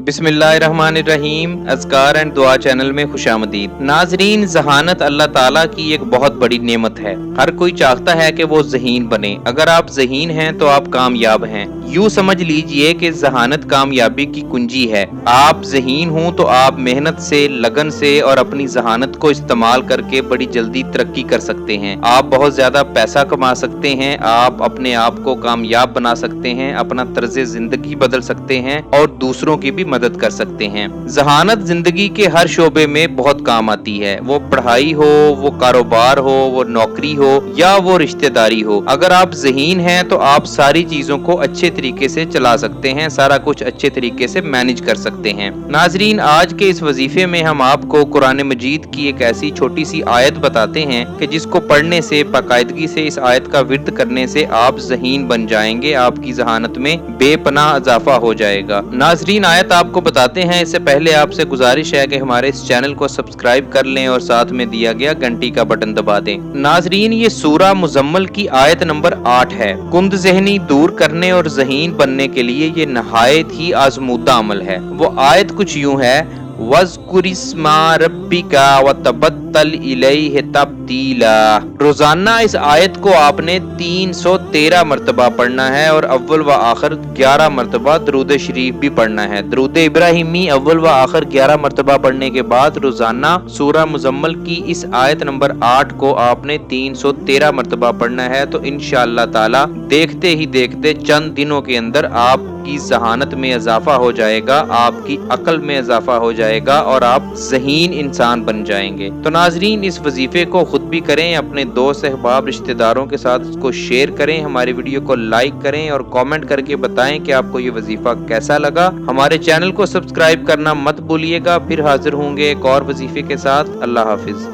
बिस्मिल्लाहिर्रहमानिर्रहीम। अज़कार एंड दुआ चैनल में खुशामदीद। नाजरीन, ज़हानत अल्लाह ताला की एक बहुत बड़ी नेमत है। हर कोई चाहता है कि वो ज़हीन बने। अगर आप ज़हीन हैं तो आप कामयाब हैं। यूं समझ लीजिए कि ज़हानत कामयाबी की कुंजी है। आप ज़हीन हूं तो आप मेहनत से, लगन से और अपनी ज़हानत को इस्तेमाल करके बड़ी जल्दी तरक्की कर सकते हैं। आप बहुत ज्यादा पैसा कमा सकते हैं। आप अपने आप को कामयाब बना सकते हैं, अपना तर्ज जिंदगी बदल सकते हैं और दूसरों की भी मदद कर सकते हैं। ज़हानत जिंदगी के हर शोबे में बहुत काम आती है। वो पढ़ाई हो, वो कारोबार हो, वो नौकरी हो या वो रिश्तेदारी हो। अगर आप ज़हीन हैं तो आप सारी चीजों को अच्छे तरीके से चला सकते हैं, सारा कुछ अच्छे तरीके से मैनेज कर सकते हैं। नाजरीन, आज के इस वजीफे में हम आपको कुरान मजीद की एक ऐसी छोटी सी आयत बताते हैं कि जिसको पढ़ने से, बाकायदगी से इस आयत का विर्द करने से आप ज़हीन बन जाएंगे। आपकी ज़हानत में बेपनाह इजाफा हो जाएगा। नाजरीन, आयत आपको बताते हैं। इससे पहले आपसे गुजारिश है कि हमारे इस चैनल को सब्सक्राइब कर लें और साथ में दिया गया घंटी का बटन दबा दें। नाजरीन, ये सूरा मुजम्मल की आयत नंबर 8 है। कुंद ज़हनी दूर करने और ज़हीन बनने के लिए ये नहायत ही आजमूदा अमल है। वो आयत कुछ यूं है, वज़्कुरिस्मा रब्बिका वतबत्तल इलैहि तब्दीला। रोजाना इस आयत को आपने 313 मरतबा पढ़ना है और अव्वल व आखिर 11 मरतबा दरूद शरीफ भी पढ़ना है। दरूद इब्राहिमी अव्वल व आखिर 11 मरतबा पढ़ने के बाद रोजाना सूरा मुजम्मल की इस आयत नंबर 8 को आपने 313 मरतबा पढ़ना है। तो इंशाअल्लाह ताला देखते ही देखते चंद दिनों के अंदर आपकी ज़हानत में इजाफा हो जाएगा, आपकी अक्ल में इजाफा हो जाएगा और आप ज़हीन इंसान बन जाएंगे। तो नाजरीन, इस वजीफे को खुद भी करें, अपने दोस्त, अहबाब, रिश्तेदारों के साथ इसको शेयर करें, हमारी वीडियो को लाइक करें और कमेंट करके बताएं कि आपको ये वजीफा कैसा लगा। हमारे चैनल को सब्सक्राइब करना मत भूलिएगा। फिर हाजिर होंगे एक और वजीफे के साथ। अल्लाह हाफिज।